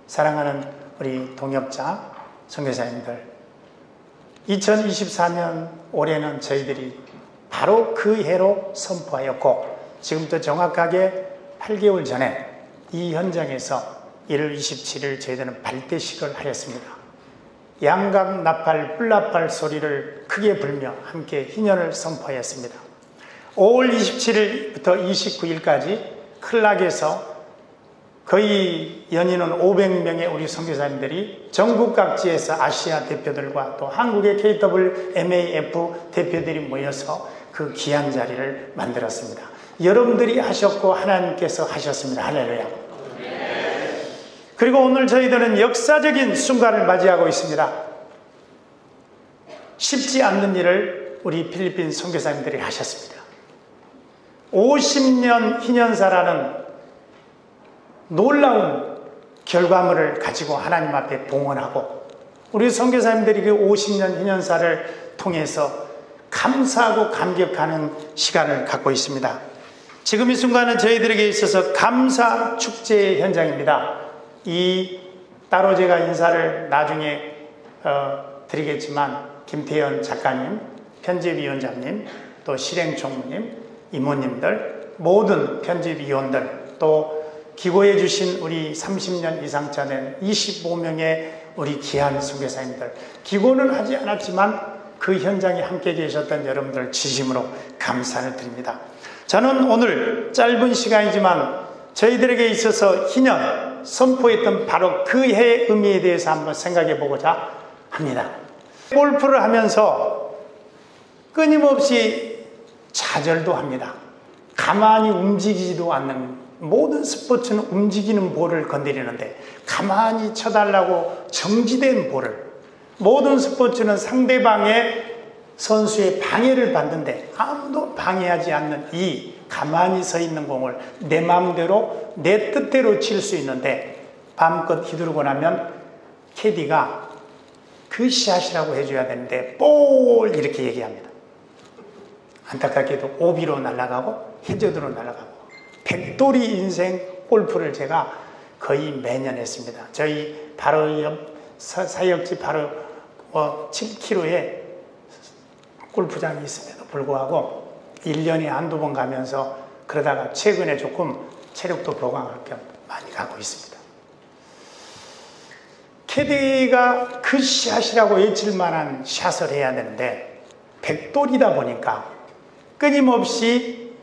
사랑하는 우리 동역자, 선교사님들, 2024년 올해는 저희들이 바로 그 해로 선포하였고, 지금부터 정확하게 8개월 전에 이 현장에서 1월 27일 저희들은 발대식을 하였습니다. 양각 나팔, 뿔나팔 소리를 크게 불며 함께 희년을 선포하였습니다. 5월 27일부터 29일까지 클락에서 거의 연인은 500명의 우리 선교사님들이 전국 각지에서 아시아 대표들과 또 한국의 KWMAF 대표들이 모여서 그 귀한 자리를 만들었습니다. 여러분들이 하셨고 하나님께서 하셨습니다. 할렐루야. 그리고 오늘 저희들은 역사적인 순간을 맞이하고 있습니다. 쉽지 않는 일을 우리 필리핀 선교사님들이 하셨습니다. 50년 희년사라는 놀라운 결과물을 가지고 하나님 앞에 봉헌하고, 우리 선교사님들이 그 50년 희년사를 통해서 감사하고 감격하는 시간을 갖고 있습니다. 지금 이 순간은 저희들에게 있어서 감사 축제의 현장입니다. 따로 제가 인사를 나중에 드리겠지만, 김태현 작가님, 편집위원장님, 또 실행총무님, 이모님들, 모든 편집위원들, 또 기고해 주신 우리 30년 이상 차된 25명의 우리 귀한 선교사님들, 기고는 하지 않았지만 그 현장에 함께 계셨던 여러분들 진심으로 감사를 드립니다. 저는 오늘 짧은 시간이지만 저희들에게 있어서 희년 선포했던 바로 그 해의 의미에 대해서 한번 생각해 보고자 합니다. 골프를 하면서 끊임없이 좌절도 합니다. 가만히 움직이지도 않는, 모든 스포츠는 움직이는 볼을 건드리는데 가만히 쳐달라고 정지된 볼을, 모든 스포츠는 상대방의 선수의 방해를 받는데 아무도 방해하지 않는 이 가만히 서 있는 공을 내 마음대로 내 뜻대로 칠 수 있는데, 마음껏 휘두르고 나면 캐디가 그 샷이라고 해줘야 되는데 볼 이렇게 얘기합니다. 안타깝게도 오비로 날아가고 해저드로 날아가고, 백돌이 인생 골프를 제가 거의 매년 했습니다. 저희 바로 옆 사역지 바로 7km에 골프장이 있음에도 불구하고 1년에 한두 번 가면서, 그러다가 최근에 조금 체력도 보강할 겸 많이 가고 있습니다. 캐디가 그 샷이라고 외칠 만한 샷을 해야 되는데 백돌이다 보니까 끊임없이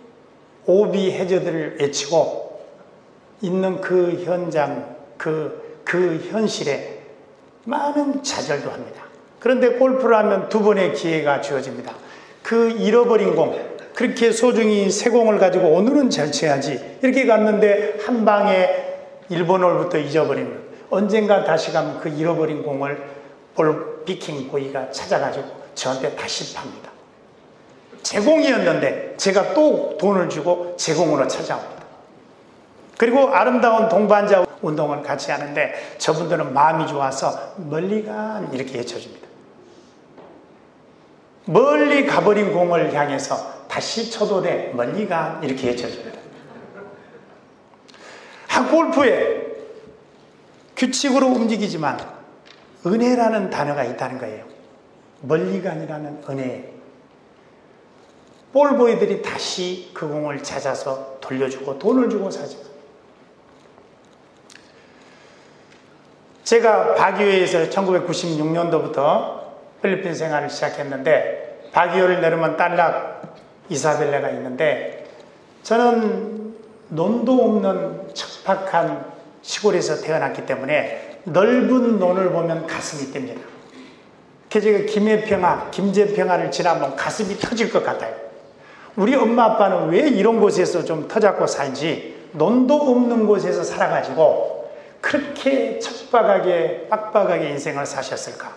오비 해저드를 외치고 있는 그 현장, 그 현실에 많은 좌절도 합니다. 그런데 골프를 하면 두 번의 기회가 주어집니다. 그 잃어버린 공, 그렇게 소중히 새 공을 가지고 오늘은 잘 쳐야지 이렇게 갔는데 한 방에 1번 홀부터 잊어버리면 언젠가 다시 가면 그 잃어버린 공을 볼 피킹 보이가 찾아가지고 저한테 다시 팝니다. 제 공이었는데 제가 또 돈을 주고 제 공으로 찾아옵니다. 그리고 아름다운 동반자 운동을 같이 하는데 저분들은 마음이 좋아서 멀리 간 이렇게 외쳐줍니다. 멀리 가버린 공을 향해서 다시 쳐도 돼, 멀리 간 이렇게 외쳐줍니다. 골프에 규칙으로 움직이지만 은혜라는 단어가 있다는 거예요. 멀리 간이라는 은혜. 볼보이들이 다시 그 공을 찾아서 돌려주고 돈을 주고 사죠. 제가 바기오에서 1996년도부터 필리핀 생활을 시작했는데, 바기오를 내려면 딸락 이사벨레가 있는데, 저는 논도 없는 척박한 시골에서 태어났기 때문에 넓은 논을 보면 가슴이 뜁니다. 제가 김제평화를 지나면 가슴이 터질 것 같아요. 우리 엄마 아빠는 왜 이런 곳에서 좀 터잡고 살지, 논도 없는 곳에서 살아가지고 그렇게 척박하게 빡빡하게 인생을 사셨을까?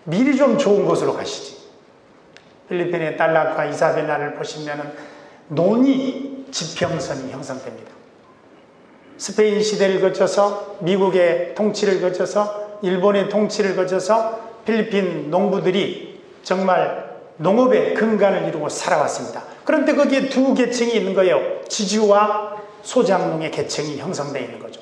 미리 좀 좋은 곳으로 가시지. 필리핀의 딸락과 이사벨라를 보시면 논이 지평선이 형성됩니다. 스페인 시대를 거쳐서 미국의 통치를 거쳐서 일본의 통치를 거쳐서 필리핀 농부들이 정말 농업의 근간을 이루고 살아왔습니다. 그런데 거기에 두 계층이 있는 거예요. 지주와 소작농의 계층이 형성되어 있는 거죠.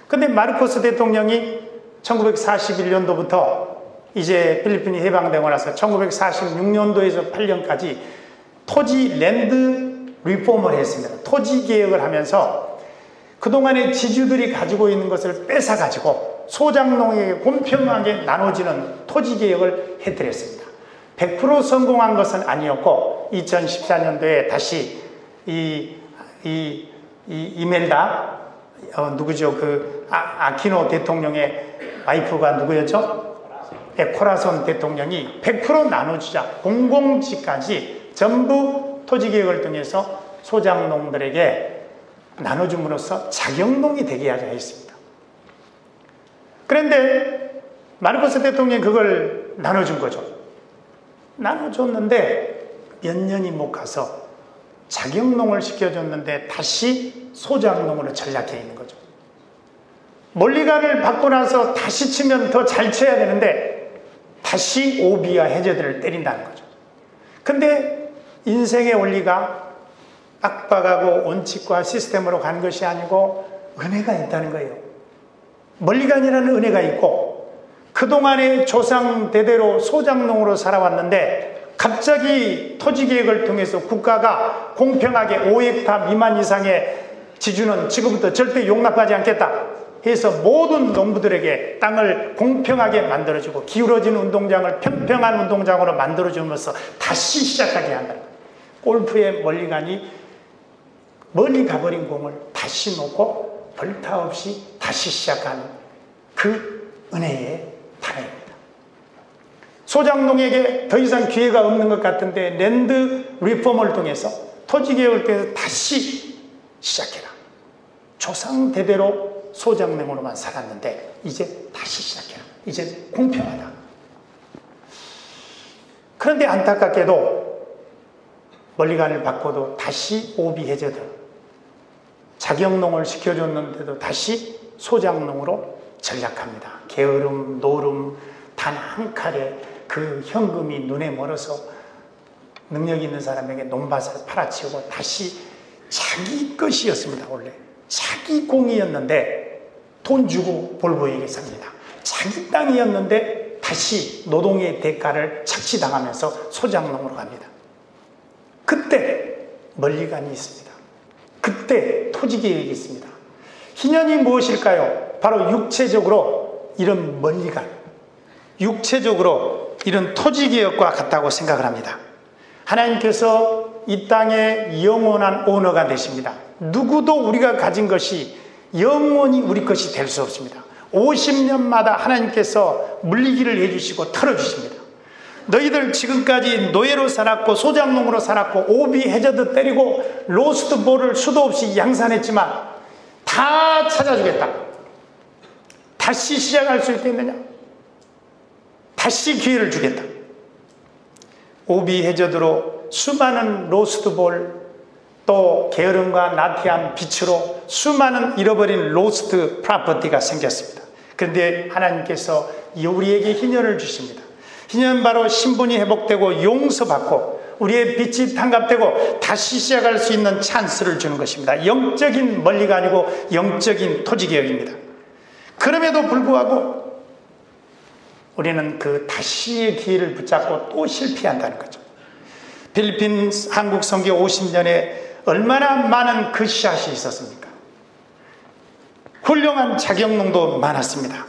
근데 마르코스 대통령이 1941년도부터 이제 필리핀이 해방되고 나서 1946년도에서 8년까지 토지 랜드 리폼을 했습니다. 토지 개혁을 하면서 그동안의 지주들이 가지고 있는 것을 뺏어가지고 소장농에게 공평하게 나눠지는 토지 개혁을 해드렸습니다. 100% 성공한 것은 아니었고 2014년도에 다시 이멜다 누구죠? 그 아키노 대통령의 와이프가 누구였죠? 코라손 대통령이 100% 나눠주자, 공공지까지 전부 토지개혁을 통해서 소장농들에게 나눠줌으로써 자격농이 되게 하자 했습니다. 그런데 마르코스 대통령이 그걸 나눠준 거죠. 나눠줬는데 몇 년이 못 가서 자격농을 시켜줬는데 다시 소장농으로 전락해 있는 거죠. 멀리간을 받고 나서 다시 치면 더 잘 쳐야 되는데 다시 오비와 해저들을 때린다는 거죠. 근데 인생의 원리가 빡빡하고 원칙과 시스템으로 간 것이 아니고 은혜가 있다는 거예요. 멀리간이라는 은혜가 있고 그동안의 조상 대대로 소장농으로 살아왔는데 갑자기 토지개혁을 통해서 국가가 공평하게 5헥타 미만 이상의 지주는 지금부터 절대 용납하지 않겠다 해서 모든 농부들에게 땅을 공평하게 만들어주고 기울어진 운동장을 평평한 운동장으로 만들어주면서 다시 시작하게 한다. 골프의 멀리간이 멀리 가버린 공을 다시 놓고 벌타 없이 다시 시작하는 그 은혜의 단어입니다. 소장농에게 더 이상 기회가 없는 것 같은데 랜드 리폼을 통해서 토지개혁을 통해서 다시 시작해라. 조상 대대로 소장농으로만 살았는데 이제 다시 시작해라. 이제 공평하다. 그런데 안타깝게도 멀리간을 받고도 다시 오비 해저들 자격농을 시켜줬는데도 다시 소장농으로 전락합니다. 게으름, 노름, 단 한 칼에 그 현금이 눈에 멀어서 능력 있는 사람에게 논밭을 팔아치우고 다시 자기 것이었습니다. 원래 자기 공이었는데 돈 주고 볼보에게 삽니다. 자기 땅이었는데 다시 노동의 대가를 착취당하면서 소장농으로 갑니다. 그때 멀리간이 있습니다. 그때 토지개혁이 있습니다. 희년이 무엇일까요? 바로 육체적으로 이런 멀리간, 육체적으로 이런 토지개혁과 같다고 생각을 합니다. 하나님께서 이 땅의 영원한 오너가 되십니다. 누구도 우리가 가진 것이 영원히 우리 것이 될 수 없습니다. 50년마다 하나님께서 물리기를 해주시고 털어주십니다. 너희들 지금까지 노예로 살았고 소장농으로 살았고 오비 해저드 때리고 로스트 볼을 수도 없이 양산했지만 다 찾아주겠다. 다시 시작할 수 있겠느냐? 다시 기회를 주겠다. 오비 해저드로 수많은 로스트 볼 또 게으름과 나태한 빛으로 수많은 잃어버린 로스트 프로퍼티가 생겼습니다. 그런데 하나님께서 우리에게 희년을 주십니다. 희년 바로 신분이 회복되고 용서받고 우리의 빛이 탕갑되고 다시 시작할 수 있는 찬스를 주는 것입니다. 영적인 멀리가 아니고 영적인 토지개혁입니다. 그럼에도 불구하고 우리는 그 다시의 기회를 붙잡고 또 실패한다는 거죠. 필리핀 한국 선교 50년에 얼마나 많은 그 샷이 있었습니까? 훌륭한 자격농도 많았습니다.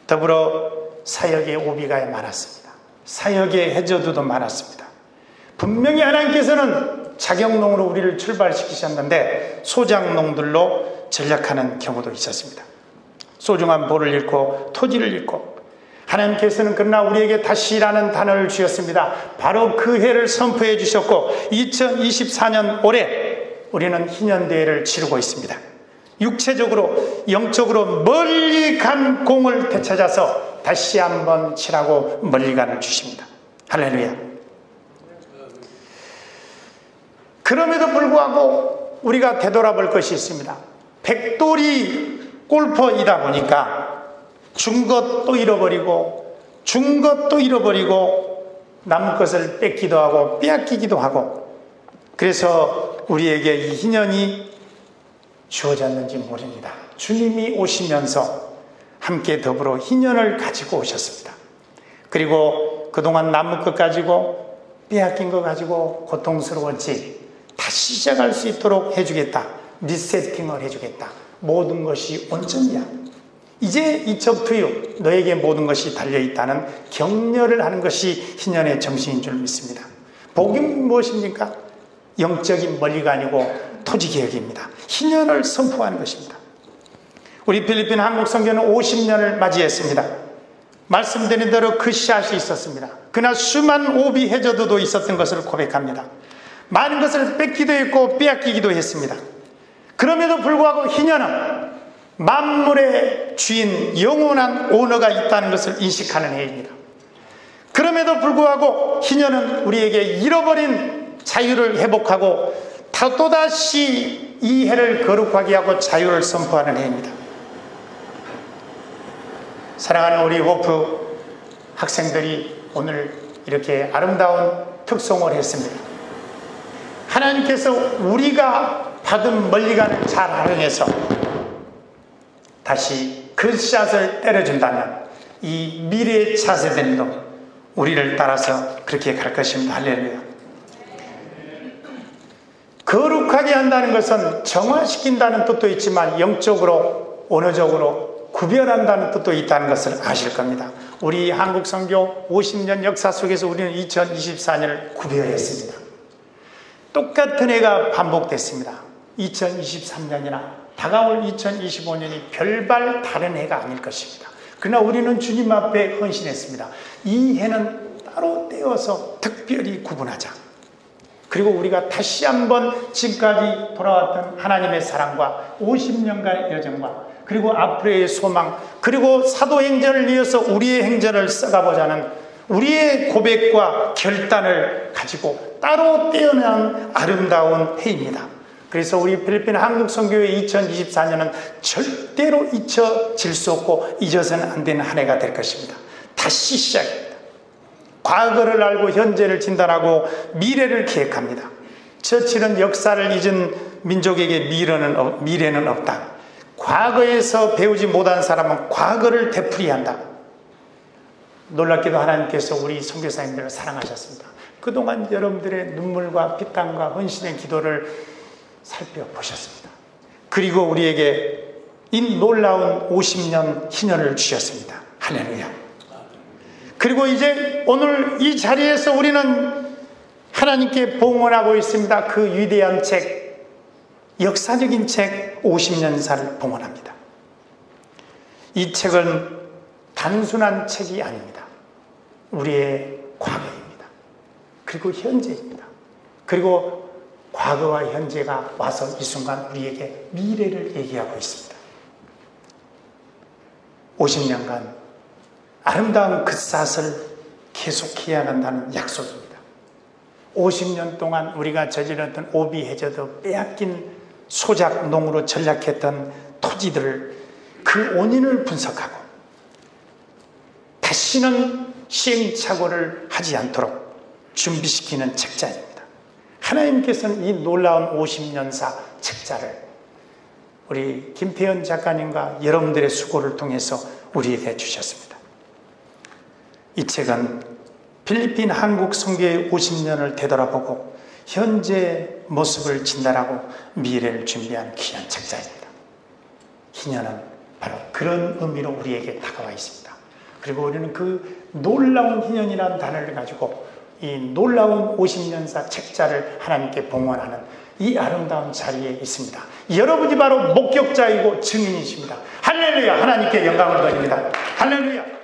더불어 사역의 오비가 많았습니다. 사역의 해저드도 많았습니다. 분명히 하나님께서는 자격농으로 우리를 출발시키셨는데 소장농들로 전락하는 경우도 있었습니다. 소중한 볼을 잃고 토지를 잃고 하나님께서는 그러나 우리에게 다시라는 단어를 주셨습니다. 바로 그 해를 선포해 주셨고 2024년 올해 우리는 희년대회를 치르고 있습니다. 육체적으로 영적으로 멀리 간 공을 되찾아서 다시 한번 치라고 멀리 간을 주십니다. 할렐루야. 그럼에도 불구하고 우리가 되돌아볼 것이 있습니다. 백돌이 골퍼이다 보니까 준 것도 잃어버리고 준 것도 잃어버리고 남은 것을 뺏기도 하고 빼앗기기도 하고 그래서 우리에게 이 희년이 주어졌는지 모릅니다. 주님이 오시면서 함께 더불어 희년을 가지고 오셨습니다. 그리고 그동안 남은 것 가지고 빼앗긴 것 가지고 고통스러웠지 다시 시작할 수 있도록 해주겠다. 리세팅을 해주겠다. 모든 것이 온전이야. 이제 It's up to you. 너에게 모든 것이 달려있다는 격려를 하는 것이 희년의 정신인 줄 믿습니다. 복음이 무엇입니까? 영적인 멀리가 아니고 토지개혁입니다. 희년을 선포하는 것입니다. 우리 필리핀 한국선교는 50년을 맞이했습니다. 말씀드린 대로 그 씨앗이 있었습니다. 그러나 수많은 오비 해저드도 있었던 것을 고백합니다. 많은 것을 뺏기도 했고 빼앗기기도 했습니다. 그럼에도 불구하고 희년은 만물의 주인, 영원한 오너가 있다는 것을 인식하는 해입니다. 그럼에도 불구하고 희년은 우리에게 잃어버린 자유를 회복하고 또다시 이 해를 거룩하게 하고 자유를 선포하는 해입니다. 사랑하는 우리 호프 학생들이 오늘 이렇게 아름다운 특송을 했습니다. 하나님께서 우리가 받은 멀리간을 잘 활용해서 다시 그 씨앗을 때려준다면 이 미래의 차세대들도 우리를 따라서 그렇게 갈 것입니다. 할렐루야. 거룩하게 한다는 것은 정화시킨다는 뜻도 있지만 영적으로 언어적으로 구별한다는 뜻도 있다는 것을 아실 겁니다. 우리 한국선교 50년 역사 속에서 우리는 2024년을 구별했습니다. 똑같은 해가 반복됐습니다. 2023년이나 다가올 2025년이 별발 다른 해가 아닐 것입니다. 그러나 우리는 주님 앞에 헌신했습니다. 이 해는 따로 떼어서 특별히 구분하자. 그리고 우리가 다시 한번 지금까지 돌아왔던 하나님의 사랑과 50년간의 여정과 그리고 앞으로의 소망 그리고 사도행전을 이어서 우리의 행전을 써가보자는 우리의 고백과 결단을 가지고 따로 떼어낸 아름다운 해입니다. 그래서 우리 필리핀 한국선교회 2024년은 절대로 잊혀질 수 없고 잊어서는 안 되는 한 해가 될 것입니다. 다시 시작입니다. 과거를 알고 현재를 진단하고 미래를 계획합니다. 처칠은 역사를 잊은 민족에게 미래는 없다. 과거에서 배우지 못한 사람은 과거를 되풀이한다. 놀랍게도 하나님께서 우리 선교사님들을 사랑하셨습니다. 그동안 여러분들의 눈물과 피땀과 헌신의 기도를 살펴보셨습니다. 그리고 우리에게 이 놀라운 50년 희년을 주셨습니다. 할렐루야. 그리고 이제 오늘 이 자리에서 우리는 하나님께 봉헌하고 있습니다. 그 위대한 책, 역사적인 책 50년사를 봉헌합니다. 이 책은 단순한 책이 아닙니다. 우리의 과거입니다. 그리고 현재입니다. 그리고 과거와 현재가 와서 이 순간 우리에게 미래를 얘기하고 있습니다. 50년간 아름다운 그 싹을 계속해야 한다는 약속입니다. 50년 동안 우리가 저질렀던 오비 해저드 빼앗긴 소작 농으로 전락했던 토지들을 그 원인을 분석하고 다시는 시행착오를 하지 않도록 준비시키는 책자입니다. 하나님께서는 이 놀라운 50년사 책자를 우리 김태현 작가님과 여러분들의 수고를 통해서 우리에게 주셨습니다. 이 책은 필리핀 한국 선교의 50년을 되돌아보고 현재 모습을 진단하고 미래를 준비한 귀한 책자입니다. 희년은 바로 그런 의미로 우리에게 다가와 있습니다. 그리고 우리는 그 놀라운 희년이라는 단어를 가지고 이 놀라운 50년사 책자를 하나님께 봉헌하는 이 아름다운 자리에 있습니다. 여러분이 바로 목격자이고 증인이십니다. 할렐루야. 하나님께 영광을 돌립니다. 할렐루야.